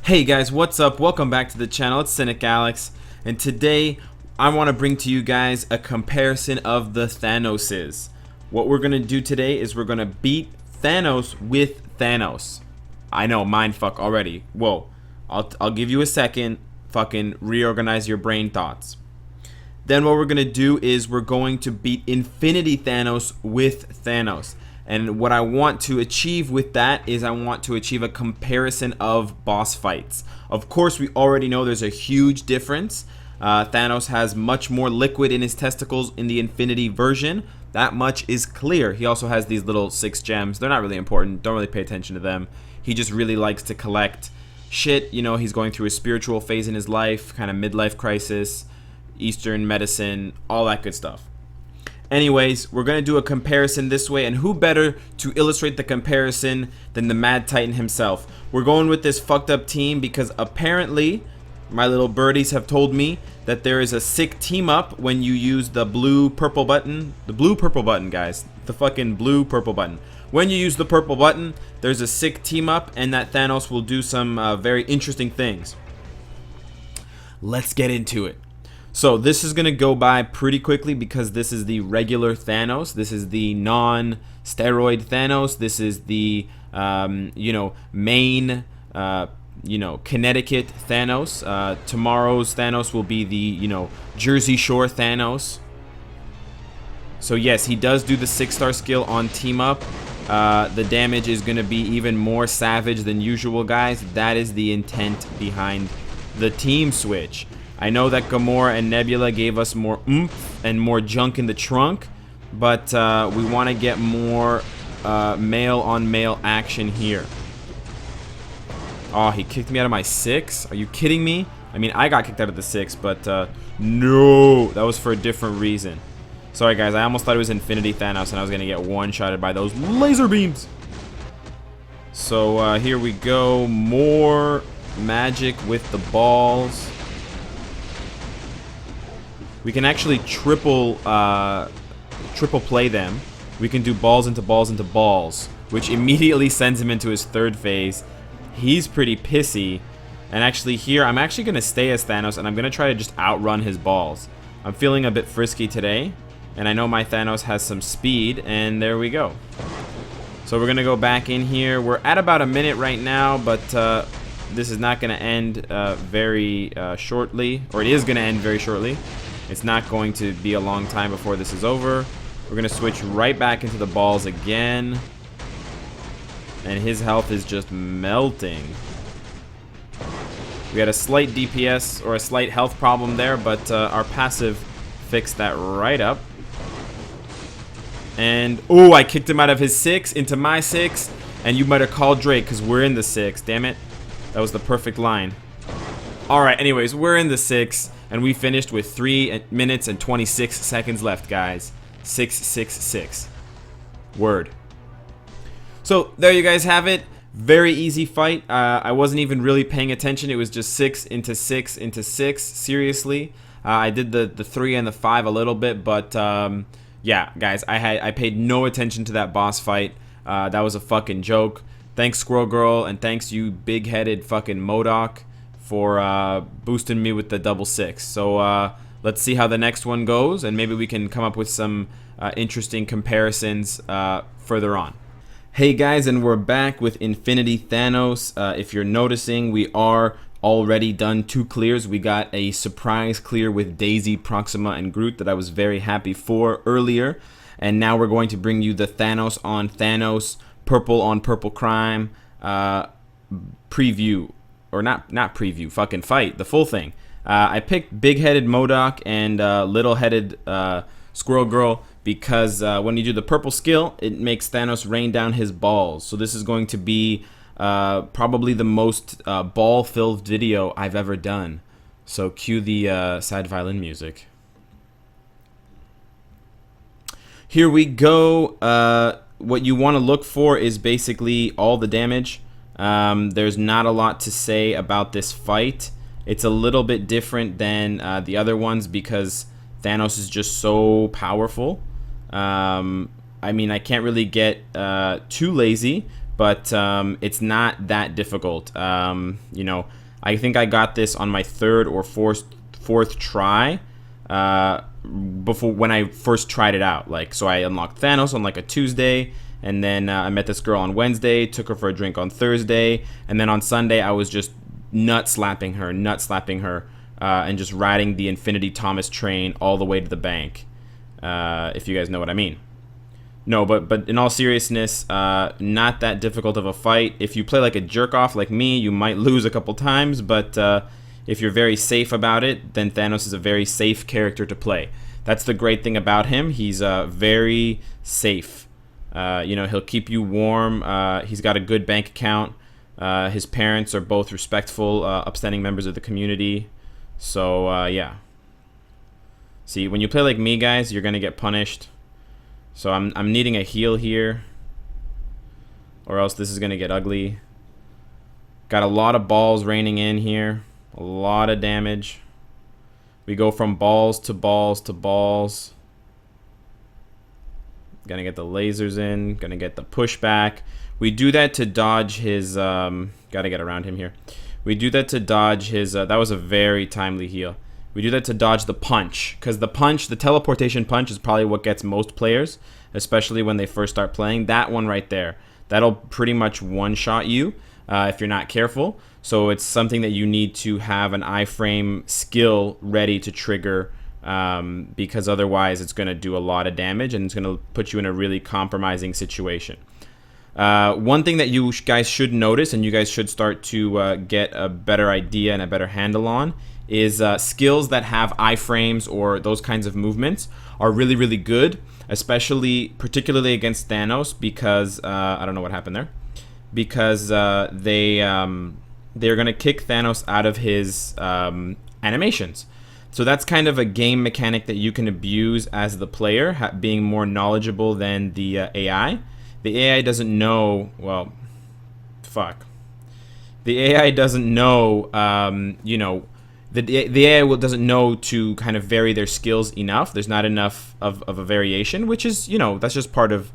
Hey guys, what's up? Welcome back to the channel. It's Cynicalex, and today I want to bring to you guys a comparison of the Thanoses. What we're gonna do today is we're gonna beat Thanos with Thanos. I know, mindfuck already. Whoa, I'll give you a second. Fucking reorganize your brain thoughts. Then what we're gonna do is we're going to beat Infinity Thanos with Thanos. And what I want to achieve with that is I want to achieve a comparison of boss fights. Of course, we already know there's a huge difference. Thanos has much more liquid in his testicles in the Infinity version. That much is clear. He also has these little 6 gems. They're not really important. Don't really pay attention to them. He just really likes to collect shit. You know, he's going through a spiritual phase in his life, kind of midlife crisis, Eastern medicine, all that good stuff. Anyways, we're going to do a comparison this way, and who better to illustrate the comparison than the Mad Titan himself. We're going with this fucked up team because apparently my little birdies have told me that there is a sick team up when you use the blue purple button. The blue purple button, guys. The fucking blue purple button. When you use the purple button, there's a sick team up, and that Thanos will do some very interesting things. Let's get into it. So this is going to go by pretty quickly because this is the regular Thanos. This is the non-steroid Thanos. This is the, main, Connecticut Thanos. Tomorrow's Thanos will be the, Jersey Shore Thanos. So yes, he does do the 6-star skill on Team Up. The damage is going to be even more savage than usual, guys. That is the intent behind the team switch. I know that Gamora and Nebula gave us more oomph and more junk in the trunk, but we want to get more male-on-male action here. Oh, he kicked me out of my 6? Are you kidding me? I mean, I got kicked out of the 6, but no, that was for a different reason. Sorry, guys, I almost thought it was Infinity Thanos, and I was going to get one-shotted by those laser beams. So here we go. More magic with the balls. We can actually triple play them. We can do balls into balls into balls, which immediately sends him into his 3rd phase. He's pretty pissy. And actually here, I'm actually going to stay as Thanos, and I'm going to try to just outrun his balls. I'm feeling a bit frisky today, and I know my Thanos has some speed, and there we go. So we're going to go back in here. We're at about a minute right now, but this is not going to end very shortly, or it is going to end very shortly. It's not going to be a long time before this is over. We're going to switch right back into the balls again. And his health is just melting. We had a slight DPS or a slight health problem there, but our passive fixed that right up. And, oh, I kicked him out of his 6 into my 6. And you might have called Drake because we're in the 6. Damn it. That was the perfect line. Alright, anyways, we're in the 6. And we finished with 3 minutes and 26 seconds left, guys. 666. Word. So, there you guys have it. Very easy fight. I wasn't even really paying attention. It was just 6 into 6 into 6. Seriously. I did the 3 and the 5 a little bit, but yeah, guys, I paid no attention to that boss fight. That was a fucking joke. Thanks, Squirrel Girl, and thanks you big-headed fucking MODOK for boosting me with the double 6. So let's see how the next one goes, and maybe we can come up with some interesting comparisons further on. Hey guys, and we're back with Infinity Thanos. If you're noticing, we are already done 2 clears. We got a surprise clear with Daisy, Proxima, and Groot that I was very happy for earlier. And now we're going to bring you the Thanos on Thanos, Purple on Purple Crime preview. Or not preview, fucking fight, the full thing. I picked big-headed MODOK and little-headed Squirrel Girl because when you do the purple skill, it makes Thanos rain down his balls. So this is going to be probably the most ball-filled video I've ever done. So cue the sad violin music. Here we go. What you want to look for is basically all the damage. There's not a lot to say about this fight. It's a little bit different than the other ones because Thanos is just so powerful. I mean, I can't really get too lazy but it's not that difficult. You know, I think I got this on my third or fourth try before when I first tried it out. Like, so I unlocked Thanos on like a Tuesday, and then I met this girl on Wednesday, took her for a drink on Thursday, and then on Sunday I was just nut slapping her, and just riding the Infinity Thomas train all the way to the bank. If you guys know what I mean. No, but in all seriousness, not that difficult of a fight. If you play like a jerk off like me, you might lose a couple times, but if you're very safe about it, then Thanos is a very safe character to play. That's the great thing about him. He's very safe. You know, he'll keep you warm. He's got a good bank account. His parents are both respectful, upstanding members of the community. So, yeah. See, when you play like me, guys, you're going to get punished. So I'm needing a heal here, or else this is going to get ugly. Got a lot of balls raining in here. A lot of damage. We go from balls to balls to balls. Gonna get the lasers in. Gonna get the pushback. We do that to dodge his... gotta get around him here. We do that to dodge his... that was a very timely heal. We do that to dodge the punch, because the teleportation punch is probably what gets most players, especially when they first start playing. That one right there, that'll pretty much one-shot you if you're not careful. So it's something that you need to have an iframe skill ready to trigger, because otherwise it's going to do a lot of damage and it's going to put you in a really compromising situation. One thing that you guys should notice, and you guys should start to get a better idea and a better handle on, is skills that have iframes or those kinds of movements are really, really good, particularly against Thanos, because I don't know what happened there, because they're gonna kick Thanos out of his animations. So that's kind of a game mechanic that you can abuse as the player, being more knowledgeable than the AI. The AI doesn't know, well, fuck. The AI doesn't know, you know, the AI doesn't know to kind of vary their skills enough. There's not enough of a variation, which is, you know, that's just part of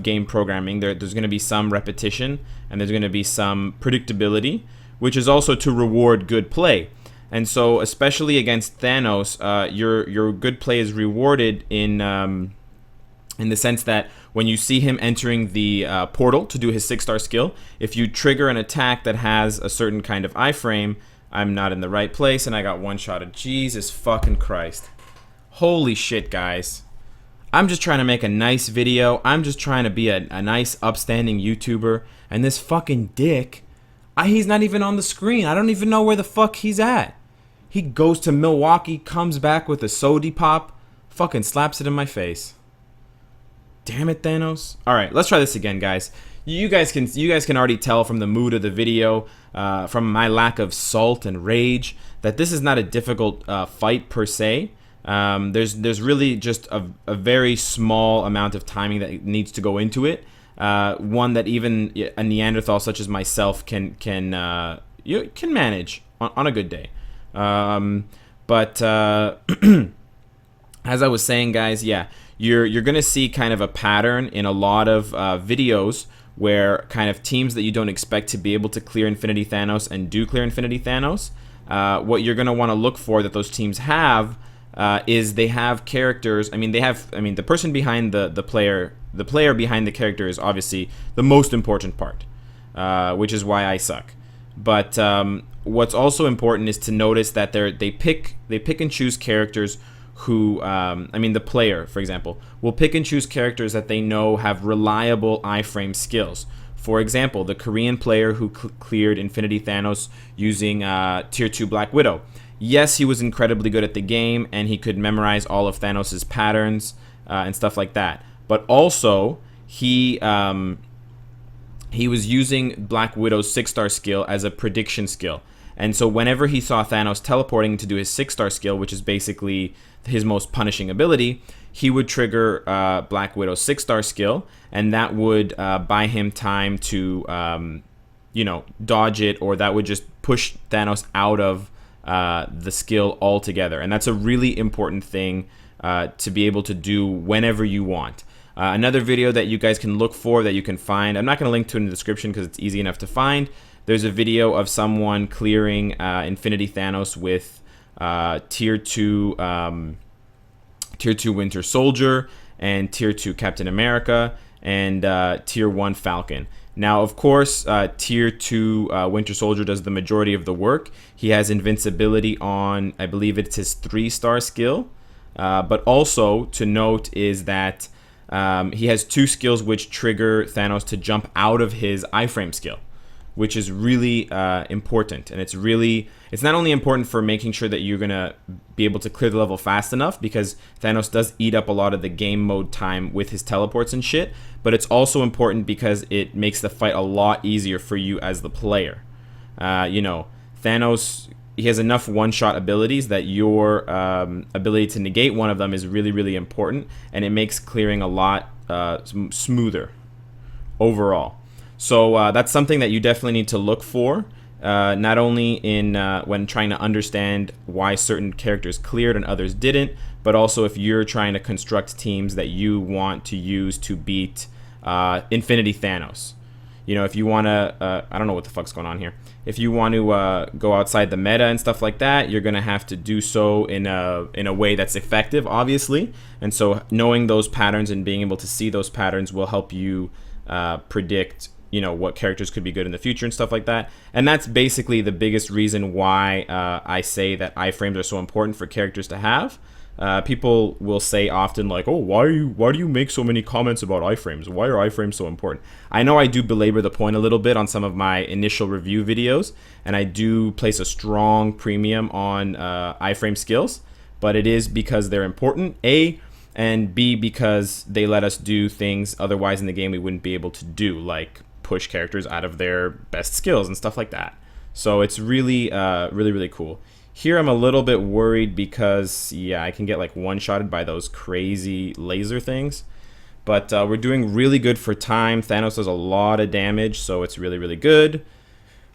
game programming. There's going to be some repetition, and there's going to be some predictability, which is also to reward good play. And so, especially against Thanos, your good play is rewarded in the sense that when you see him entering the portal to do his 6-star skill, if you trigger an attack that has a certain kind of iframe, I'm not in the right place, and I got one-shotted. Jesus fucking Christ. Holy shit, guys. I'm just trying to make a nice video. I'm just trying to be a nice, upstanding YouTuber, and this fucking dick, he's not even on the screen. I don't even know where the fuck he's at. He goes to Milwaukee, comes back with a sody pop, fucking slaps it in my face. Damn it, Thanos. Alright, let's try this again, guys. You guys can already tell from the mood of the video, from my lack of salt and rage, that this is not a difficult fight per se. There's really just a very small amount of timing that needs to go into it. One that even a Neanderthal such as myself can manage on a good day. But as I was saying, guys, yeah, you're gonna see kind of a pattern in a lot of videos where kind of teams that you don't expect to be able to clear Infinity Thanos and do clear Infinity Thanos. What you're gonna want to look for that those teams have is they have characters. The person behind the player behind the character is obviously the most important part, which is why I suck. But what's also important is to notice that they pick and choose characters who, the player, for example, will pick and choose characters that they know have reliable iframe skills. For example, the Korean player who cleared Infinity Thanos using Tier 2 Black Widow. Yes, he was incredibly good at the game, and he could memorize all of Thanos' patterns and stuff like that. But also, he was using Black Widow's 6-star skill as a prediction skill. And so whenever he saw Thanos teleporting to do his 6-star skill, which is basically his most punishing ability, he would trigger Black Widow's 6-star skill, and that would buy him time to, dodge it, or that would just push Thanos out of the skill altogether. And that's a really important thing to be able to do whenever you want. Another video that you guys can look for, that you can find, I'm not going to link to it in the description because it's easy enough to find. There's a video of someone clearing Infinity Thanos with tier 2 Winter Soldier and tier 2 Captain America and tier 1 Falcon. Now, of course, tier 2 Winter Soldier does the majority of the work. He has invincibility on, I believe it's his 3-star skill. But also to note is that he has 2 skills which trigger Thanos to jump out of his iframe skill, which is really important. And it's not only important for making sure that you're going to be able to clear the level fast enough, because Thanos does eat up a lot of the game mode time with his teleports and shit, but it's also important because it makes the fight a lot easier for you as the player. You know, Thanos, he has enough one-shot abilities that your ability to negate one of them is really, really important, and it makes clearing a lot smoother overall. So that's something that you definitely need to look for, not only in when trying to understand why certain characters cleared and others didn't, but also if you're trying to construct teams that you want to use to beat Infinity Thanos. You know, if you want to, I don't know what the fuck's going on here. If you want to go outside the meta and stuff like that, you're going to have to do so in a way that's effective, obviously. And so knowing those patterns and being able to see those patterns will help you predict, you know, what characters could be good in the future and stuff like that. And that's basically the biggest reason why I say that iframes are so important for characters to have. People will say often like, oh, why do you make so many comments about iframes? Why are iframes so important? I know I do belabor the point a little bit on some of my initial review videos, and I do place a strong premium on iframe skills, but it is because they're important, A, and B, because they let us do things otherwise in the game we wouldn't be able to do, like push characters out of their best skills and stuff like that. So it's really, really cool. Here I'm a little bit worried because, yeah, I can get like one-shotted by those crazy laser things. But we're doing really good for time. Thanos does a lot of damage, so it's really, really good.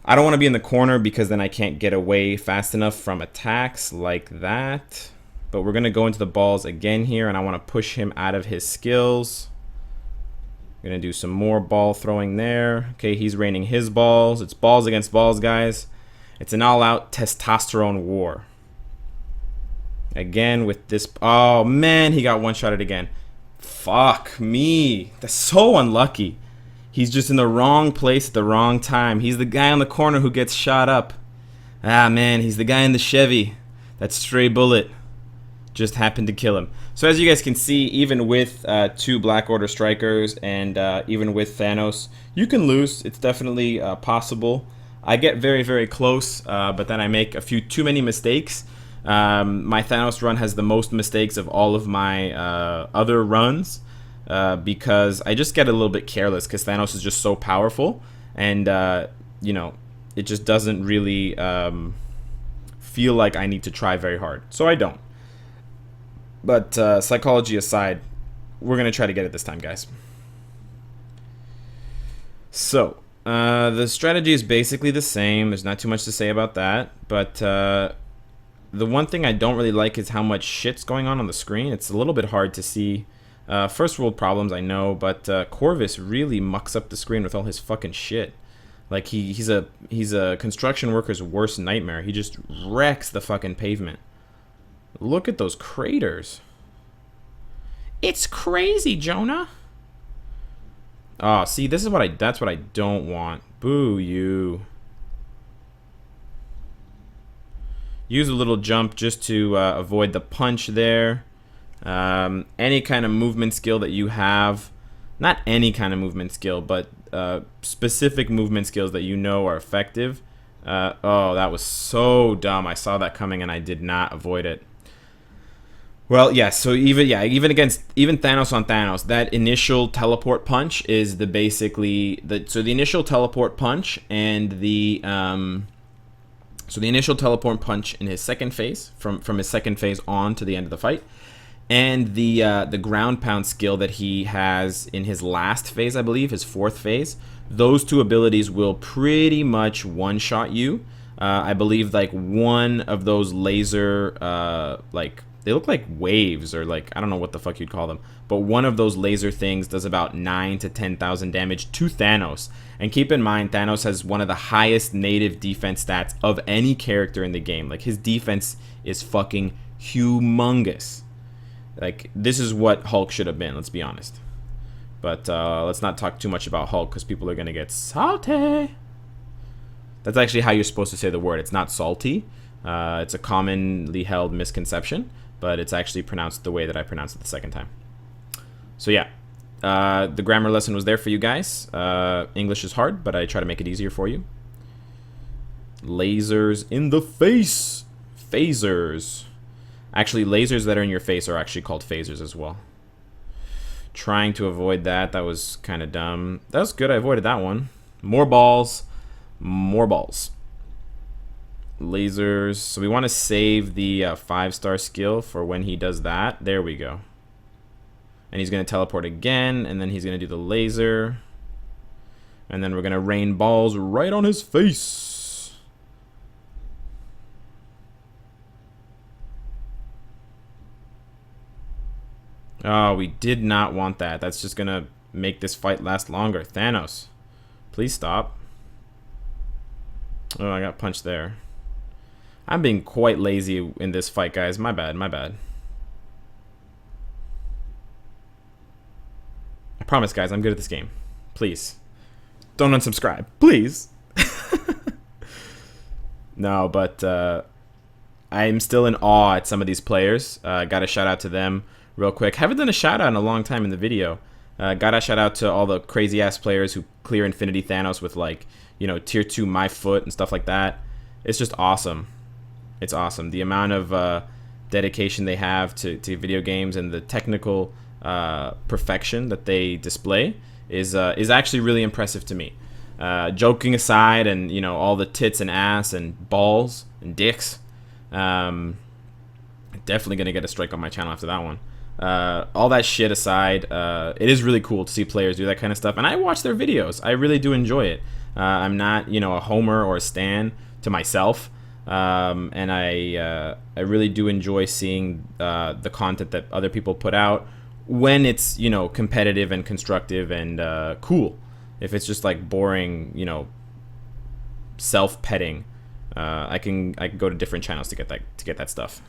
I don't want to be in the corner because then I can't get away fast enough from attacks like that. But we're going to go into the balls again here, and I want to push him out of his skills. I'm going to do some more ball throwing there. Okay, he's raining his balls. It's balls against balls, guys. It's an all-out testosterone war. Again with this. Oh, man, he got one-shotted again. Fuck me. That's so unlucky. He's just in the wrong place at the wrong time. He's the guy on the corner who gets shot up. Ah, man, he's the guy in the Chevy. That stray bullet just happened to kill him. So as you guys can see, even with 2 Black Order strikers and even with Thanos, you can lose. It's definitely possible. I get very, very close, but then I make a few too many mistakes. My Thanos run has the most mistakes of all of my other runs because I just get a little bit careless because Thanos is just so powerful, and you know, it just doesn't really feel like I need to try very hard. So I don't. But psychology aside, we're going to try to get it this time, guys. So the strategy is basically the same. There's not too much to say about that. But the one thing I don't really like is how much shit's going on the screen. It's a little bit hard to see. First world problems, I know, but Corvus really mucks up the screen with all his fucking shit. Like he's a construction worker's worst nightmare. He just wrecks the fucking pavement. Look at those craters. It's crazy, Jonah. Oh, see, this is that's what I don't want. Boo you. Use a little jump just to avoid the punch there. Any kind of movement skill that you have, not any kind of movement skill, but specific movement skills that you know are effective. Oh, that was so dumb. I saw that coming and I did not avoid it. Well, yeah, so even Thanos on Thanos, that initial teleport punch is the initial teleport punch and the initial teleport punch in his second phase, from his second phase on to the end of the fight, and the ground pound skill that he has in his last phase, I believe, his 4th phase. Those 2 abilities will pretty much one-shot you. I believe like one of those laser they look like waves, or like, I don't know what the fuck you'd call them, but one of those laser things does about 9 to 10,000 damage to Thanos. And keep in mind, Thanos has one of the highest native defense stats of any character in the game. Like, his defense is fucking humongous. Like, this is what Hulk should have been, let's be honest. But let's not talk too much about Hulk, because people are gonna get salty. That's actually how you're supposed to say the word. It's not salty. It's a commonly held misconception, but it's actually pronounced the way that I pronounced it the second time. So yeah, the grammar lesson was there for you guys. English is hard, but I try to make it easier for you. Lasers in the face. Phasers. Actually, lasers that are in your face are actually called phasers as well. Trying to avoid that. That was kind of dumb. That was good. I avoided that one. More balls. More balls. Lasers. So we want to save the 5-star skill for when he does that. There we go. And he's going to teleport again, and then he's going to do the laser. And then we're going to rain balls right on his face. Oh, we did not want that. That's just going to make this fight last longer. Thanos, please stop. Oh, I got punched there. I'm being quite lazy in this fight, guys. My bad, my bad. I promise, guys, I'm good at this game. Please. Don't unsubscribe. Please. No, but I'm still in awe at some of these players. Got a shout out to them real quick. Haven't done a shout out in a long time in the video. Got a shout out to all the crazy ass players who clear Infinity Thanos with, like, you know, tier 2 my foot and stuff like that. It's just awesome. It's awesome. The amount of dedication they have to video games and the technical perfection that they display is actually really impressive to me. Joking aside, and, you know, all the tits and ass and balls and dicks, definitely gonna get a strike on my channel after that one. All that shit aside, it is really cool to see players do that kind of stuff, and I watch their videos. I really do enjoy it. I'm not, you know, a homer or a stan to myself. And I really do enjoy seeing the content that other people put out when it's, you know, competitive and constructive and cool. If it's just like boring, you know, self-petting, I can go to different channels to get that stuff.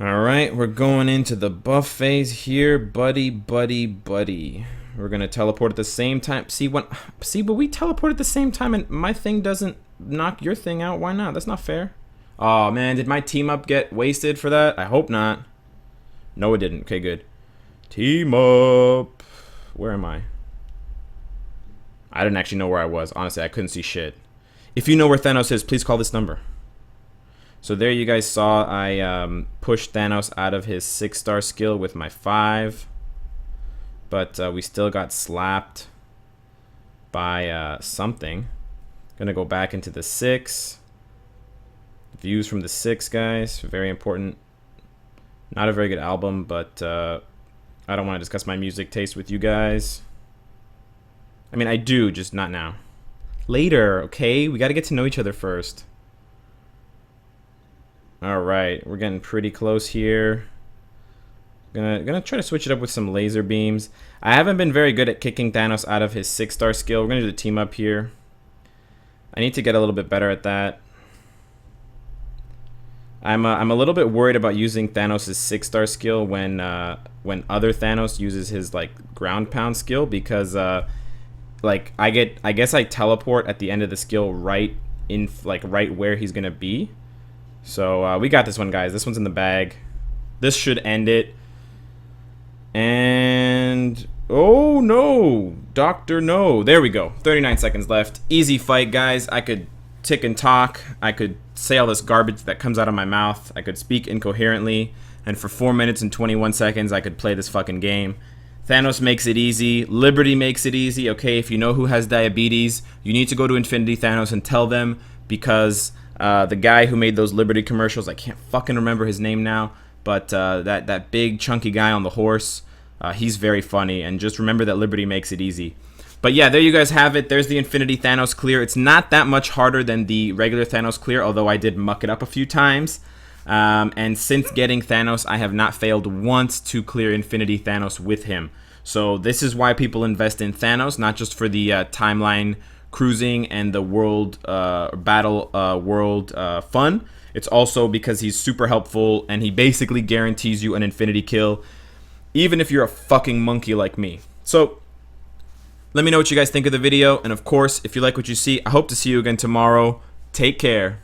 All right, we're going into the buff phase here, buddy. We're gonna teleport at the same time. See, but we teleport at the same time, and my thing doesn't knock your thing out. Why not? That's not fair. Oh man, did my team up get wasted for that? I hope not. No, it didn't. Okay, good. Team up. Where am I? I didn't actually know where I was. Honestly, I couldn't see shit. If you know where Thanos is, please call this number. So there you guys saw I pushed Thanos out of his 6-star skill with my 5. But we still got slapped by something. Gonna go back into the 6. Views from the 6, guys. Very important. Not a very good album, but I don't want to discuss my music taste with you guys. I mean, I do, just not now. Later, okay? We got to get to know each other first. Alright, we're getting pretty close here. Gonna try to switch it up with some laser beams. I haven't been very good at kicking Thanos out of his 6-star skill. We're gonna do the team up here. I need to get a little bit better at that. I'm a little bit worried about using Thanos' 6-star skill when other Thanos uses his, like, ground pound skill, because like I guess I teleport at the end of the skill right where he's gonna be. So we got this one, guys. This one's in the bag. This should end it. And oh no, Doctor No. There we go. 39 seconds left. Easy fight, guys. I could tick and talk. I could say all this garbage that comes out of my mouth. I could speak incoherently. And for 4 minutes and 21 seconds, I could play this fucking game. Thanos makes it easy. Liberty makes it easy. Okay, if you know who has diabetes, you need to go to Infinity Thanos and tell them, because the guy who made those Liberty commercials, I can't fucking remember his name now, but that big chunky guy on the horse, he's very funny. And just remember that Liberty makes it easy. But yeah, there you guys have it. There's the Infinity Thanos clear. It's not that much harder than the regular Thanos clear, although I did muck it up a few times. And since getting Thanos, I have not failed once to clear Infinity Thanos with him. So this is why people invest in Thanos, not just for the timeline cruising and the world battle world fun. It's also because he's super helpful and he basically guarantees you an infinity kill, even if you're a fucking monkey like me. So let me know what you guys think of the video, and of course, if you like what you see, I hope to see you again tomorrow. Take care.